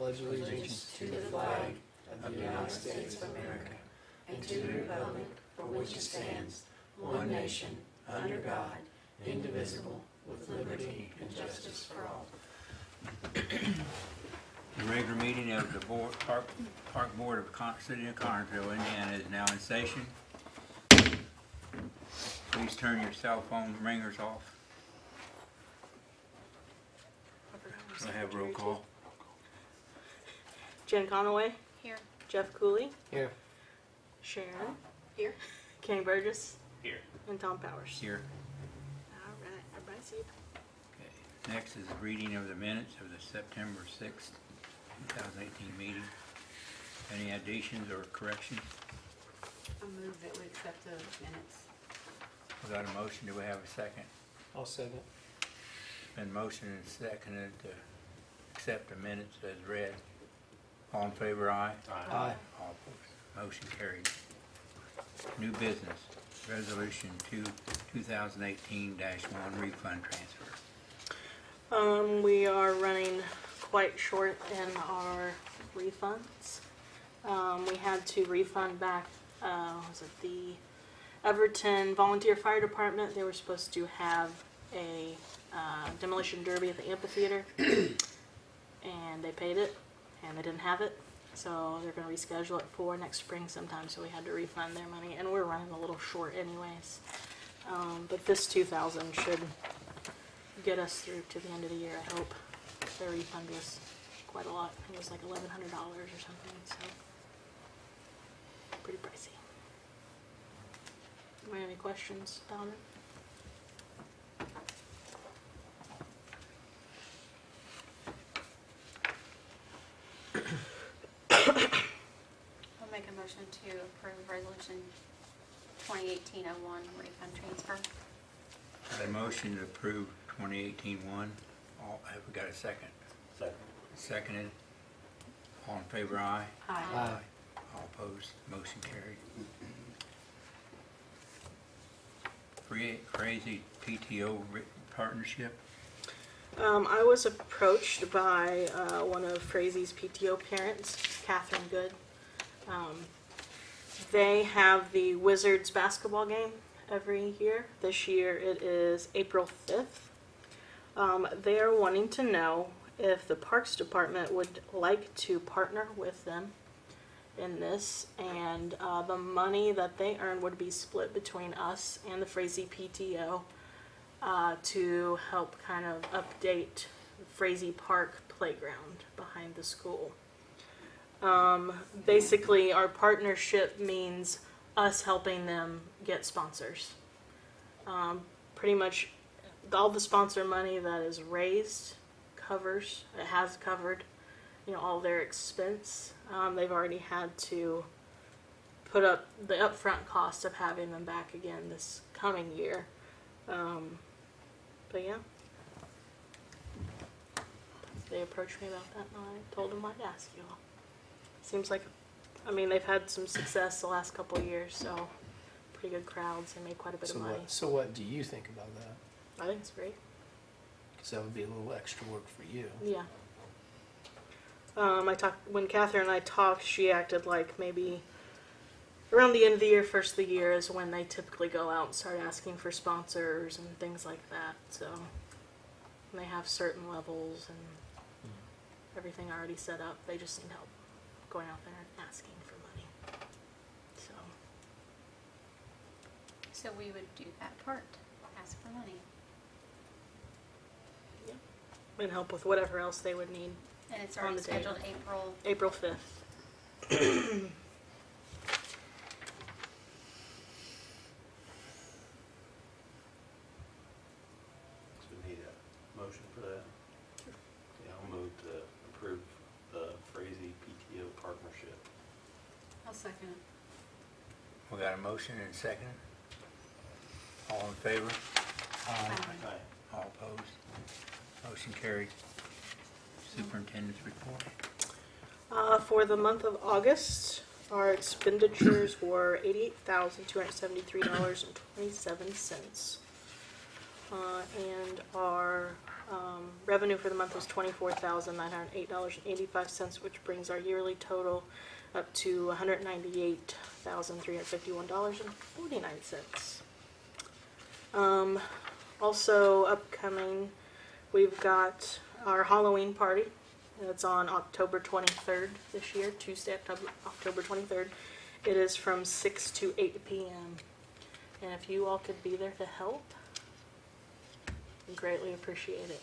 pledge allegiance to the flag of the United States of America and to the republic for which it stands, one nation, under God, indivisible, with liberty and justice for all. The regular meeting of the Park Board of City of Connersville, Indiana is now in session. Please turn your cell phone ringers off. I have roll call. Jen Conaway. Here. Jeff Cooley. Here. Sharon. Here. Kenny Burgess. Here. And Tom Powers. Here. All right, everybody see it? Okay. Next is the reading of the minutes of the September 6th, 2018 meeting. Any additions or corrections? I move that we accept the minutes. We got a motion. Do we have a second? I'll second. Been motioned and seconded to accept the minutes as read. All in favor, aye? Aye. All opposed. Motion carried. New business, resolution 2018-1 refund transfer. We are running quite short in our refunds. We had to refund back, was it the Everton Volunteer Fire Department? They were supposed to have a demolition derby at the amphitheater, and they paid it, and they didn't have it, so they're going to reschedule it for next spring sometime, so we had to refund their money, and we're running a little short anyways. But this 2,000 should get us through to the end of the year, I hope. Their refund was quite a lot. I think it was like $1,100 or something, so pretty pricey. Do you have any questions, Donna? I'll make a motion to approve resolution 2018-01 refund transfer. A motion to approve 2018-1. Have we got a second? Second. Seconded. All in favor, aye? Aye. All opposed. Motion carried. Crazy PTO partnership. I was approached by one of Frazie's PTO parents, Catherine Good. They have the Wizards basketball game every year. This year it is April 5th. They are wanting to know if the Parks Department would like to partner with them in this, and the money that they earn would be split between us and the Frazee PTO to help kind of update Frazee Park playground behind the school. Basically, our partnership means us helping them get sponsors. Pretty much all the sponsor money that is raised has covered, all their expense. They've already had to put up the upfront cost of having them back again this coming year. But yeah, they approached me about that, and I told them I'd ask you all. Seems like, they've had some success the last couple of years, so pretty good crowds. They made quite a bit of money. So what do you think about that? I think it's great. Because that would be a little extra work for you. Yeah. When Catherine and I talked, she acted like maybe around the end of the year, first of the year is when they typically go out and start asking for sponsors and things like that. So they have certain levels and everything already set up. They just need help going out there and asking for money. So we would do that part, ask for money. And help with whatever else they would need. And it's On already the table. scheduled April. April 5th. So we need a motion for that? Yeah, I'll move to approve the Frazee PTO partnership. I'll second it. We got a motion and a second. All in favor? Aye. All opposed? Motion carried. Superintendent's report. For the month of August, our expenditures were $88,273.27. And our revenue for the month was $24,908.85, which brings our yearly total up to $198,351.49. Also upcoming, we've got our Halloween party. It's on October 23rd this year, Tuesday, October 23rd. It is from 6 to 8 p.m. And if you all could be there to help, we greatly appreciate it.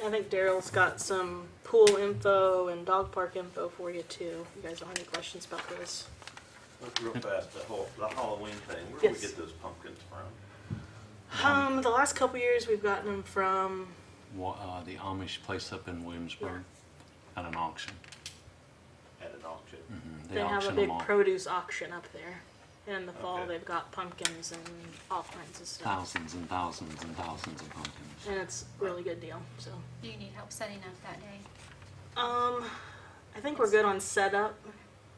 I think Daryl's got some pool info and dog park info for you too. If you guys don't have any questions about this. Real fast, the Halloween thing, where do we Yes. get those pumpkins from? The last couple years we've gotten them from, The Amish place up in Williamsburg at an auction. At an auction? they have a auction big them off. produce auction up there. And in the fall Okay. they've got pumpkins and all kinds of stuff. Thousands and thousands and thousands of pumpkins. And it's a really good deal, so. Do you need help setting up that day? I think we're good on setup.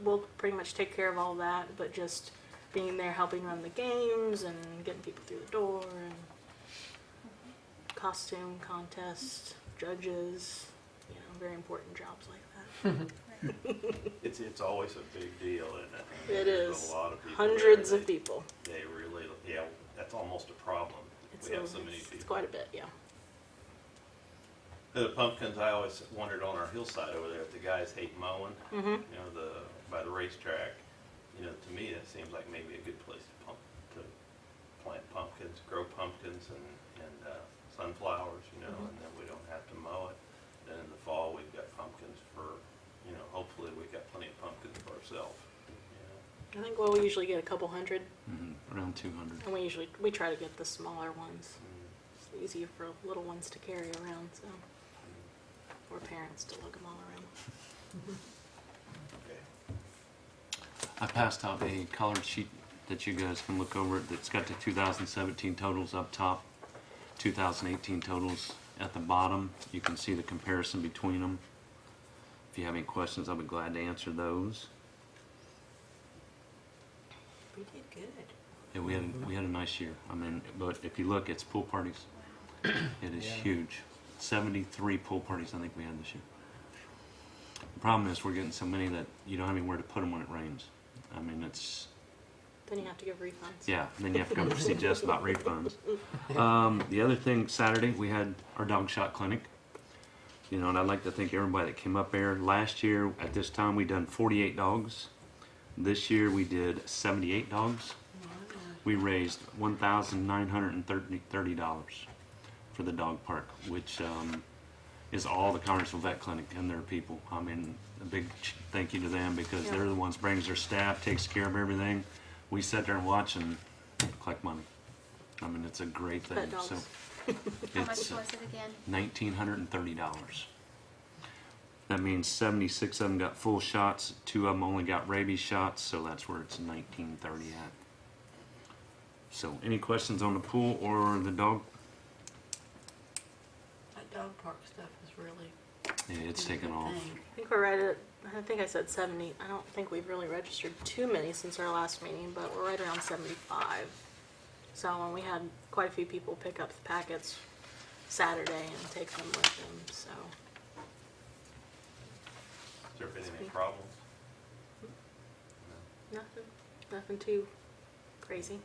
We'll pretty much take care of all that, but just being there helping run the games and getting people through the door and costume contest, judges, very important jobs like that. It's always a big deal, isn't it? It There's is. a lot of people Hundreds there. of people. They really, yeah, that's almost a problem. We have so many It's people. quite a bit, yeah. The pumpkins, I always wondered on our hillside over there, if the guys hate mowing, Mhm. by the racetrack, to me, that seems like maybe a good place to plant pumpkins, grow pumpkins and sunflowers, and then we don't have to mow it. Then in the fall, we've got pumpkins for, hopefully we've got plenty of pumpkins for ourselves. I think we usually get a couple hundred, Around 200. and we try to get the smaller ones. It's easier for little ones to carry around, so, or parents to lug them all around. Okay. I passed out a colored sheet that you guys can look over. That's got the 2017 totals up top, 2018 totals at the bottom. You can see the comparison between them. If you have any questions, I'll be glad to answer those. We did good. Yeah, we had a nice year. But if you look, it's pool parties. It is huge. 73 pool parties I think we had this year. The problem is we're getting so many that you don't have anywhere to put them when it rains. It's Then you have to give refunds. yeah. Then you have to go see Jess about refunds. The other thing, Saturday we had our dog shot clinic. And I'd like to thank everybody that came up there. Last year at this time we done 48 dogs. This year we did 78 dogs. We raised $1,930 for the dog park, which is all the Connersville Vet Clinic and their people. A big thank you to them because Yeah. they're the ones brings their staff, takes care of everything. We sit there and watch and collect money. It's a great thing. Pet dogs. So How much it's was it again? $1,930. That means 76 of them got full shots, 2 of them only got rabies shots, so that's where it's $1,930 at. So, any questions on the pool or the dog? That dog park stuff is really Yeah, it's a good taken off. thing. I think we're right at, I think I said 70. I don't think we've really registered too many since our last meeting, but we're right around 75. So we had quite a few people pick up the packets Saturday and take them with them, so. Has there been any problems? No. Nothing too crazy.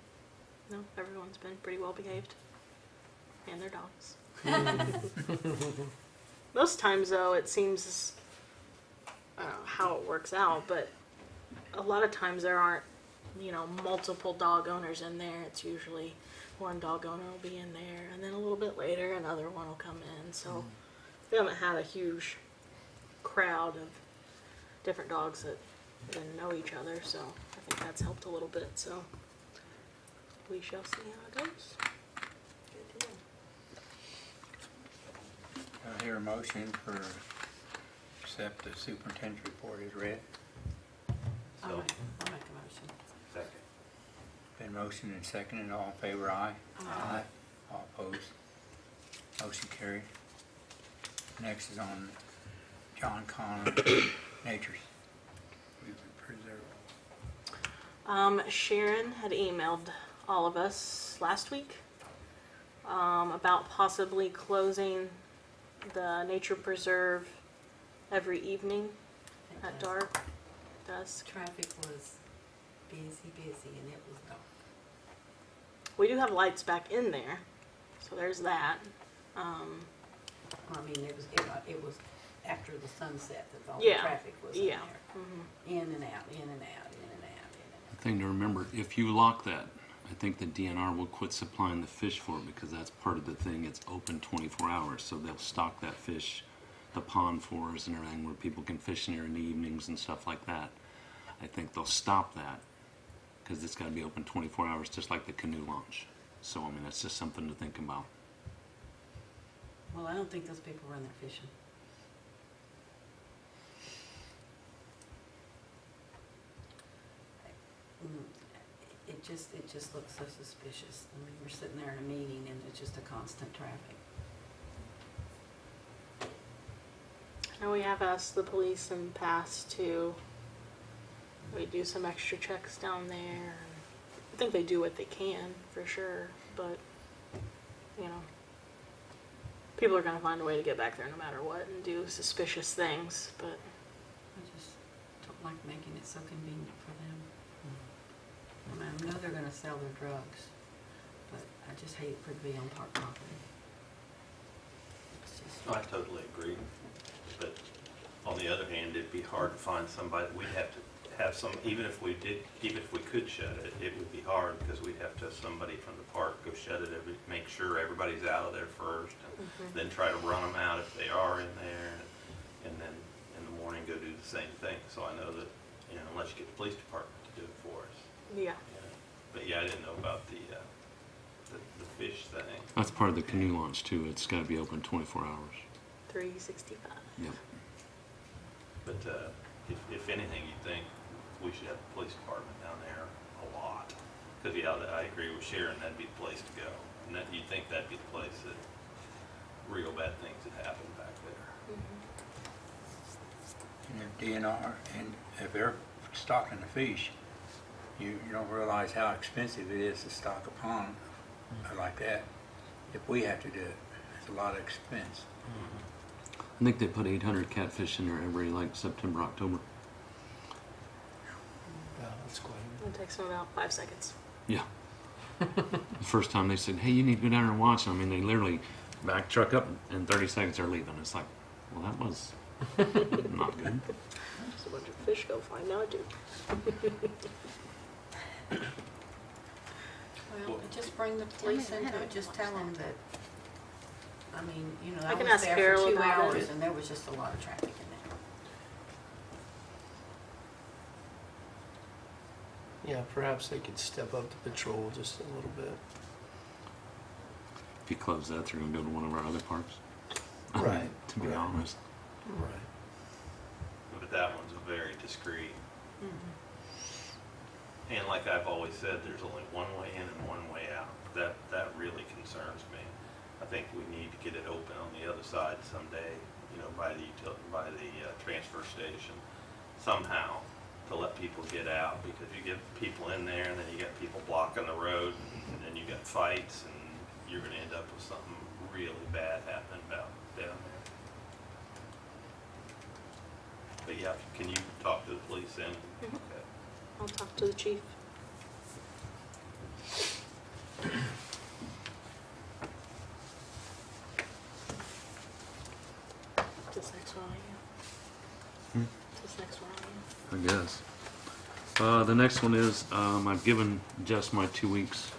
No, everyone's been pretty well behaved. And their dogs. Most times though, it seems, I don't know how it works out, but a lot of times there aren't, multiple dog owners in there. It's usually one dog owner will be in there, and then a little bit later another one will come in. So we haven't had a huge crowd of different dogs that didn't know each other, so I think that's helped a little bit. So we shall see how it goes. Good deal. I hear a motion for accept the superintendent's report is read. So, I'll make a motion. second. Been motioned and seconded, all in favor, aye. Aye. All opposed. Motion carried. Next is on John Connor Nature's Preserve. Sharon had emailed all of us last week about possibly closing the nature preserve every evening at dark, dusk. Traffic was busy, and it was dark. We do have lights back in there, so there's that. I mean, it was after the sunset that all Yeah, the traffic was in yeah. there. In and out, in and out, in and out, in and out. The thing to remember, if you lock that, I think the DNR will quit supplying the fish for it because that's part of the thing. It's open 24 hours, so they'll stock that fish, the pond for us and everything, where people can fish in there in the evenings and stuff like that. I think they'll stop that because it's got to be open 24 hours, just like the canoe launch. So, I mean, that's just something to think about. Well, I don't think those people run there fishing. It just looks so suspicious. I mean, we're sitting there in a meeting and it's just a constant traffic. And we have asked the police in the past to we do some extra checks down there. I think they do what they can for sure, but you know, people are gonna find a way to get back there no matter what and do suspicious things. But I just don't like making it so convenient for them. I mean, I know they're gonna sell their drugs, but I just hate for it to be on park property. It's just, I totally agree, but on the other hand, it'd be hard to find somebody, we'd have to have some, even if we could shut it, it would be hard because we'd have to have somebody from the park go shut it make sure everybody's out of there first, and then try to run them out if they are in there, and then in the morning go do the same thing. So I know that, you know, unless you get the police department to do it for us. yeah, But yeah, I didn't know about the fish thing. That's part of the canoe launch too. It's got to be open 24 hours. 365. Yep. But if anything, you think we should have the police department down there a lot. Because yeah, I agree with Sharon, that'd be the place to go. And that, you'd think that'd be the place that real bad things had happened back there. And if DNR, and if they're stocking the fish, you don't realize how expensive it is to stock a pond like that. If we have to do it, it's a lot of expense. I think they put 800 catfish in there every September, October. Yeah, that's quite. It takes them about 5 seconds. Yeah. The first time they said, hey, you need to go down there and watch. I mean, they literally back truck up in 30 seconds they're leaving. It's like, well, that was not good. Just a bunch of fish go fly. No, I do. well, just bring the police into it, just tell them that, I mean, you know, I I can was ask there Carol for 2 about hours it. and there was just a lot of traffic in there. Yeah, perhaps they could step up the patrol just a little bit. If you close that, they're going to go to one of our other parks. Right, To be right. honest. Right. But that one's very discreet. And like I've always said, there's only one way in and one way out. That really concerns me. I think we need to get it open on the other side someday, you know, by the transfer station somehow, to let people get out, because you get people in there and then you got people blocking the road, and then you got fights, and you're gonna end up with something really bad happening down there. But yeah, can you talk to the police then? Okay. I'll talk to the chief. This next one on you. This next one on you. I guess. The next one is I've given just my 2 weeks.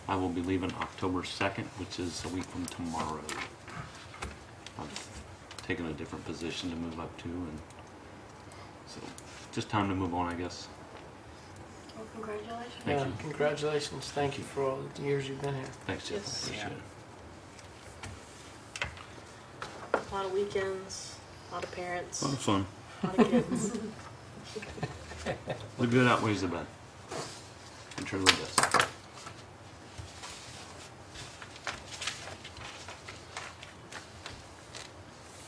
I will be leaving October 2nd, which is a week from tomorrow. I've taken a different position to move up to, and so just time to move on, I guess. Well, congratulations. Thank Yeah, you. congratulations. Thank you for all the years you've been here. Thanks, Jeff. Yes. I appreciate Yeah. it. A lot of weekends, a lot of parents, A lot of fun. a lot of kids. The good outweighs the bad. It truly does.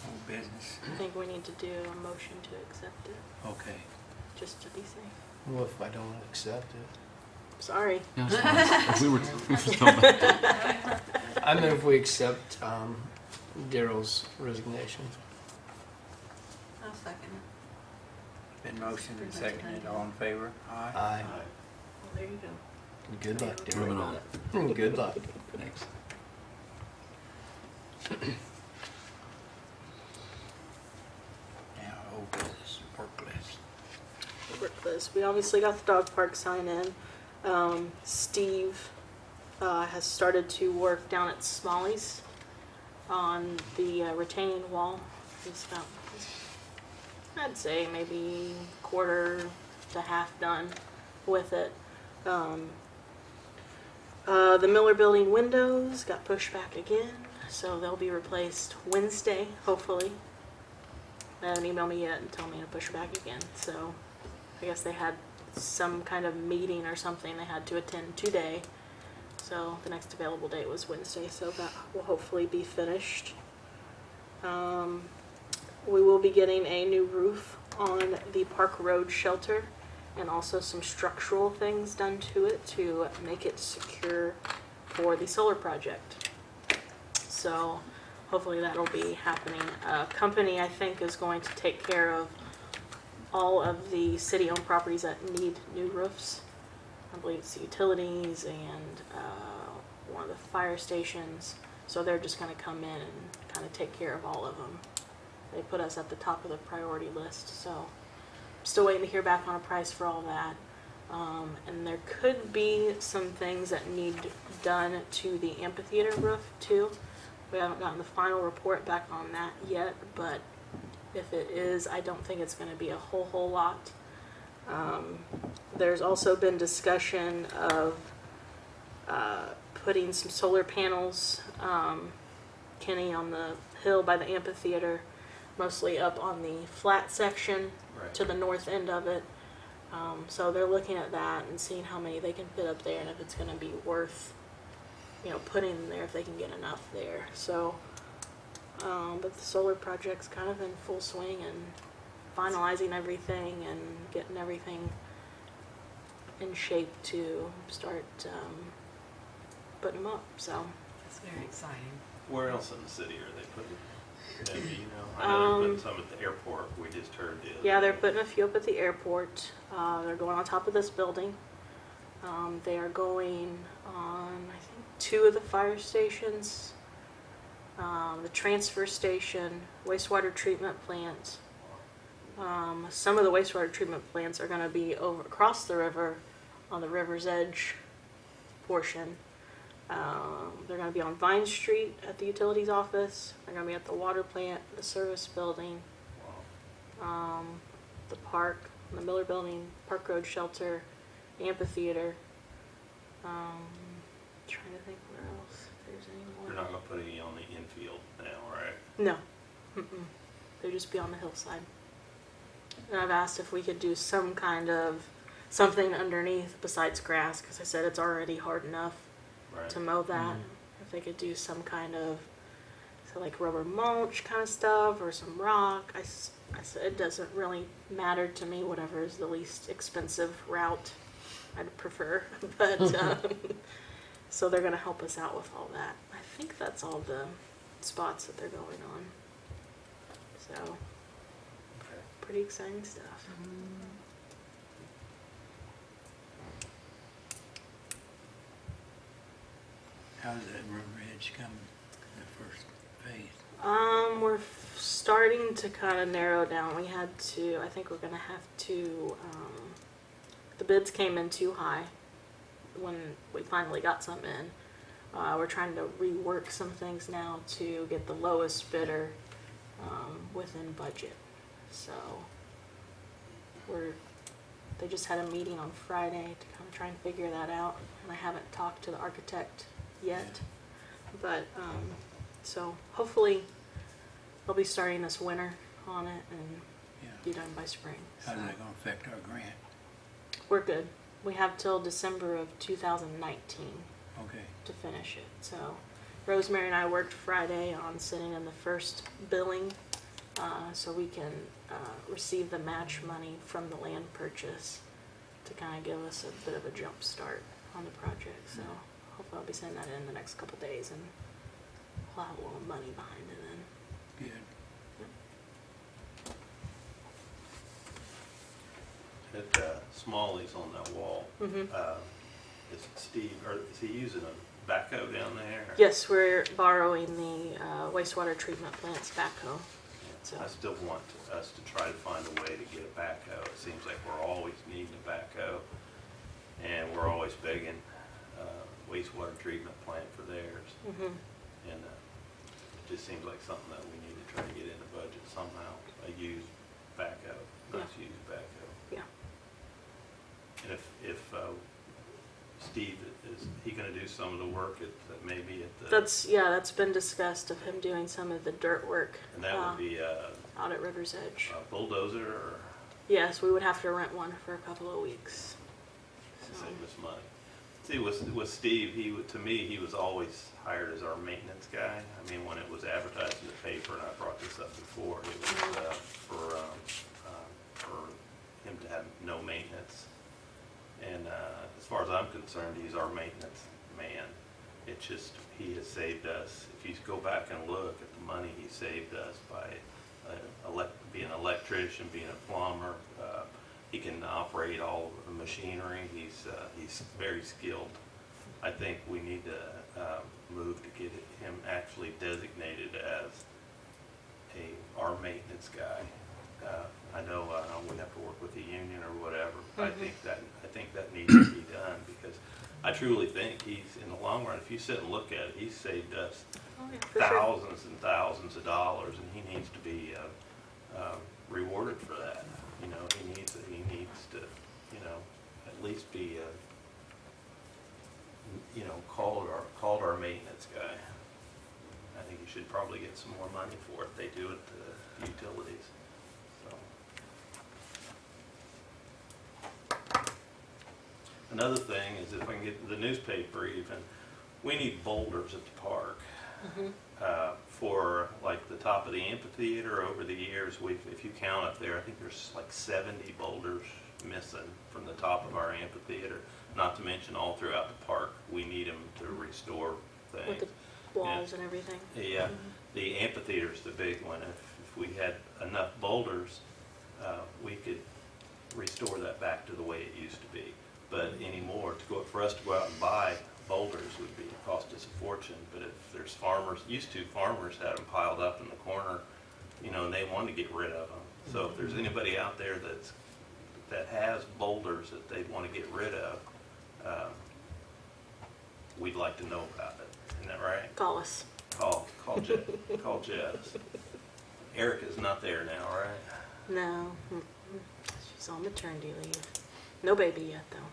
Old business. think we need to do a motion to accept it, Okay. just to be safe. Well, if I don't accept it. Sorry. Yeah, it's fine. If we were talking about- I move we accept Daryl's resignation. I'll second it. Been motioned and seconded, all in favor? Aye. Aye. Well, there you go. Good luck, Moving on. Daryl. Good luck. Thanks. Now, old business, work list. Work list. We obviously got the dog park sign in. Steve has started to work down at Smalley's on the retaining wall. He's about, I'd say maybe quarter to half done with it. The Miller Building windows got pushed back again, so they'll be replaced Wednesday, hopefully. They haven't emailed me yet and told me to push it back again, so I guess they had some kind of meeting or something they had to attend today. So the next available date was Wednesday, so that will hopefully be finished. We will be getting a new roof on the Park Road shelter and also some structural things done to it to make it secure for the solar project. So hopefully that'll be happening. A company, I think, is going to take care of all of the city-owned properties that need new roofs. I believe it's the utilities and one of the fire stations. So they're just going to come in and kind of take care of all of them. They put us at the top of the priority list, so I'm still waiting to hear back on a price for all that. And there could be some things that need done to the amphitheater roof too. We haven't gotten the final report back on that yet, but if it is, I don't think it's going to be a whole lot. There's also been discussion of putting some solar panels, Kenny, on the hill by the amphitheater, mostly up on the flat section Right. to the north end of it. So they're looking at that and seeing how many they can fit up there and if it's going to be worth, putting them there if they can get enough there. So, but the solar project's kind of in full swing and finalizing everything and getting everything in shape to start putting them up. So, It's very exciting. Where else in the city are they putting them? Do you know? I know they're putting some at the airport, we just heard the other yeah, they're day. putting a few up at the airport. They're going on top of this building. They are going on, I think, 2 of the fire stations, the transfer station, wastewater treatment plant. Some of the wastewater treatment plants are going to be over across the river on the river's edge portion. They're going to be on Vine Street at the utilities office. They're going to be at the water plant, the service building, the park, the Miller Building, Park Road Shelter, the amphitheater. Trying to think where else if there's any They're more. not gonna put any on the infield now, right? No. They'll just be on the hillside. And I've asked if we could do some kind of something underneath besides grass, because I said it's already hard enough Right. to mow that. If they could do some kind of, so like rubber mulch kind of stuff or some rock. I said it doesn't really matter to me, whatever is the least expensive route I'd prefer. But so they're going to help us out with all that. I think that's all the spots that they're going on. So Okay. pretty exciting stuff. How's that River Edge coming, the first phase? We're starting to kind of narrow down. We had to, I think we're going to have to, the bids came in too high when we finally got some in. We're trying to rework some things now to get the lowest bidder within budget. So they just had a meeting on Friday to kind of try and figure that out. And I haven't talked to the architect yet. But, so hopefully they'll be starting this winter on it and Yeah. be done by spring. How's So that gonna affect our grant? we're good. We have till December of 2019 Okay, to finish it. So Rosemary and I worked Friday on sending in the first billing so we can receive the match money from the land purchase to kind of give us a bit of a jump start on the project. So hopefully I'll be sending that in the next couple days, and we'll have a little money behind it then. Good. At Smalley's on that wall, Mhm. is Steve, or is he using a backhoe down there? Yes, we're borrowing the wastewater treatment plant's backhoe. So- I still want us to try to find a way to get a backhoe. It seems like we're always needing a backhoe, and we're always begging wastewater treatment plant for theirs. Mhm. And it just seems like something that we need to try to get in the budget somehow, a used backhoe, nice used backhoe. Yeah. And if Steve, is he gonna do some of the work at, maybe at the? That's been discussed of him doing some of the dirt work And that would be out at River's Edge. a bulldozer or Yes, we would have to rent one for a couple of weeks. So, save us money? See, with Steve, to me, he was always hired as our maintenance guy. I mean, when it was advertised in the paper, and I brought this up before, it was for him to have no maintenance. And as far as I'm concerned, he's our maintenance man. It's just, he has saved us. If you go back and look at the money he saved us by being an electrician, being a plumber, he can operate all of the machinery. He's very skilled. I think we need to move to get him actually designated as our maintenance guy. I know we have to work with the union or whatever. But I think that needs to be done, because I truly think he's, in the long run, if you sit and look at it, he's saved us oh, yeah, for sure. thousands and thousands of dollars, and he needs to be rewarded for that. You know, he needs to, you know, at least be, you know, called our maintenance guy. I think he should probably get some more money for it. They do it to the utilities. So. Another thing is, if I can get the newspaper even, we need boulders at the park. For like the top of the amphitheater. Over the years, if you count up there, I think there's like 70 boulders missing from the top of our amphitheater. Not to mention all throughout the park, we need them to restore things. With the walls and everything. Yeah, the amphitheater's the big one. If we had enough boulders, we could restore that back to the way it used to be. But anymore, for us to go out and buy boulders would cost us a fortune. But if there's farmers had them piled up in the corner, you know, and they want to get rid of them. So if there's anybody out there that has boulders that they want to get rid of, we'd like to know about it. Isn't that right? Call us. Call Jess. Erica's not there now, right? No. She's on maternity leave. No baby yet, though.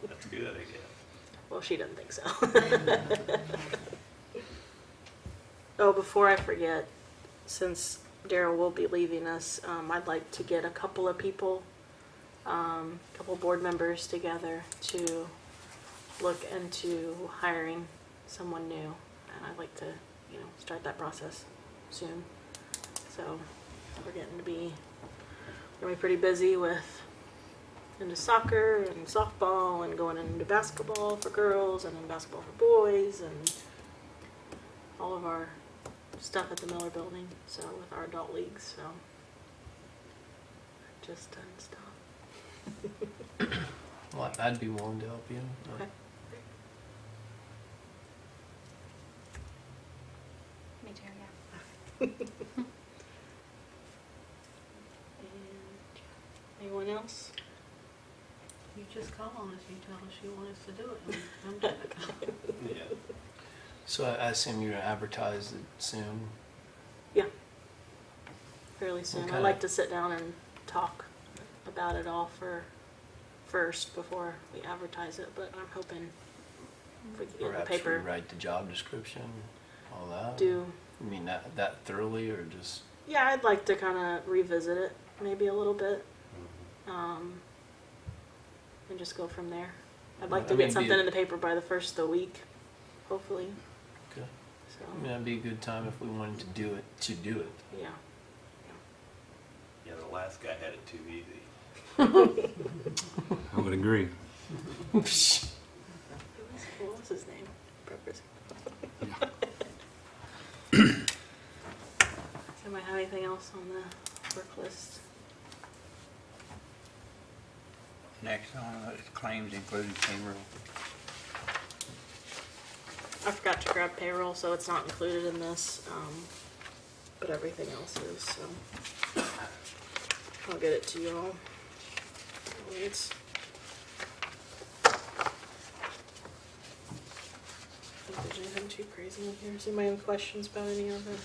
That's good, I guess. Well, she doesn't think so. Oh, before I forget, since Daryl will be leaving us, I'd like to get a couple of people, couple board members together to look into hiring someone new. And I'd like to, you know, start that process soon. So we're getting to be pretty busy with into soccer and softball and going into basketball for girls and then basketball for boys and all of our stuff at the Miller Building, so with our adult leagues, so just doesn't stop. Well, I'd be willing to help you. Okay. Me too, yeah. And anyone else? You just call on us, you tell us you want us to do it, and I'm doing it. Yeah. So I assume you're gonna advertise it soon. Yeah, fairly soon. Okay. I'd like to sit down and talk about it all first before we advertise it, but I'm hoping if we can get in the Perhaps paper, rewrite the job description, all that. do. You mean that thoroughly, or just? Yeah, I'd like to kind of revisit it maybe a little bit, and just go from there. I'd like to I get mean, something in the paper by the first of the week, hopefully. Okay. So, I mean, that'd be a good time if we wanted to do it, yeah. Yeah, the last guy had it too easy. I would agree. What was his name? Purpose. Anybody have anything else on the work list? Next on the list, claims including payroll. I forgot to grab payroll, so it's not included in this, but everything else is, so I'll get it to you all. It's, I don't think there's anything too crazy in here. Does anybody have questions about any of it?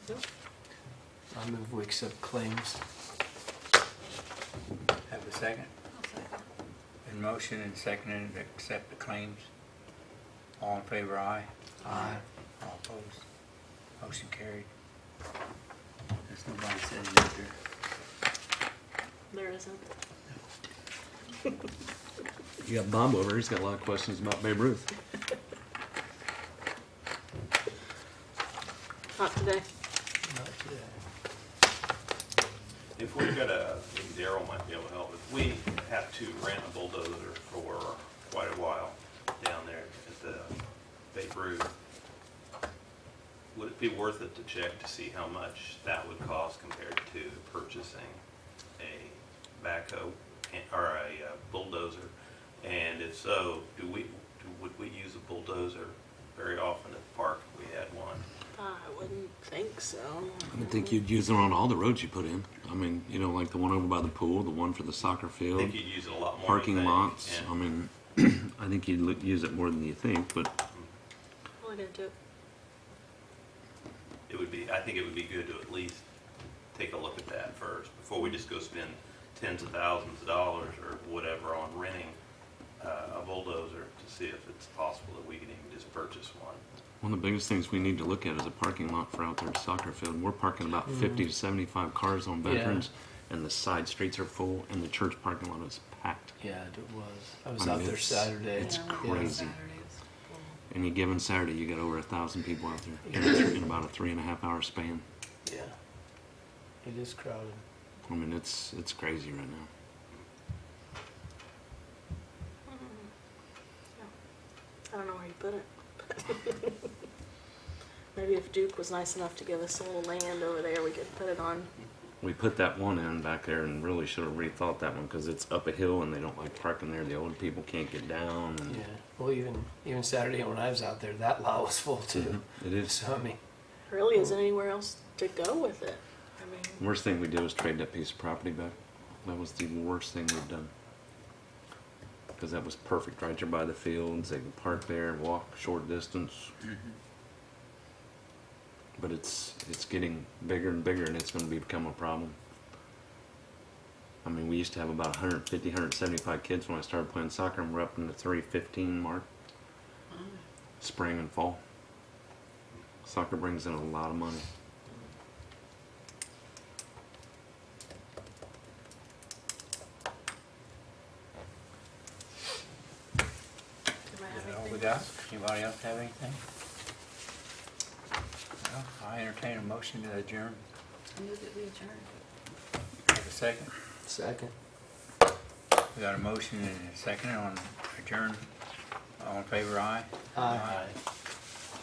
Nope. I move we accept claims. Have a second? In motion and seconded to accept the claims. All in favor, aye. Aye. All opposed. Motion carried. There's nobody sitting up there. There isn't. You got Bob over, he's got a lot of questions about Babe Ruth. Not today. Not today. If we're gonna, maybe Daryl might be able to help, if we have to rent a bulldozer for quite a while down there at the Babe Ruth, would it be worth it to check to see how much that would cost compared to purchasing a backhoe or a bulldozer? And if so, would we use a bulldozer very often at the park if we had one? I wouldn't think so. I would think you'd use it on all the roads you put in. I mean, you know, like the one over by the pool, the one for the soccer I field, think you'd use it a lot more. parking than you think. lots. Yeah. I mean, I think you'd use it more than you think, but We're gonna do it. I think it would be good to at least take a look at that first, before we just go spend tens of thousands of dollars or whatever on renting a bulldozer, to see if it's possible that we can even just purchase one. one of the biggest things we need to look at is a parking lot for out there at the soccer field. We're parking about 50 to 75 cars on Yeah. Veterans, and the side streets are full, and the church parking lot is packed. Yeah, it was. I was I mean, out there it's- Saturday. it's Yeah. crazy. Any given Saturday, you got over 1,000 people out there in about a 3.5 hour span. Yeah. It is crowded. I mean, it's crazy right now. I don't know where you put it. Maybe if Duke was nice enough to give us a little land over there, we could put it on. We put that one in back there and really should have rethought that one because it's up a hill and they don't like parking there. The old people can't get down. And Yeah. Well, even Saturday when I was out there, that lot was full too. It is. So I mean, Really isn't anywhere else to go with it. I mean, Worst thing we did was trade that piece of property back. That was the worst thing we've done. Because that was perfect right there by the fields. They could park there, walk short distance. But it's getting bigger and bigger, and it's going to become a problem. I mean, we used to have about 150, 175 kids when I started playing soccer, and we're up in the 315 mark. Spring and fall. Soccer brings in a lot of money. do I have Is that all we anything got? else? Anybody else have anything? Well, I entertain a motion to adjourn. I move that we adjourn. Have a second? second. We got a motion and a second on adjourn. All in favor, aye. Aye.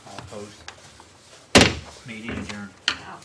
All opposed? Meeting adjourned. Wow.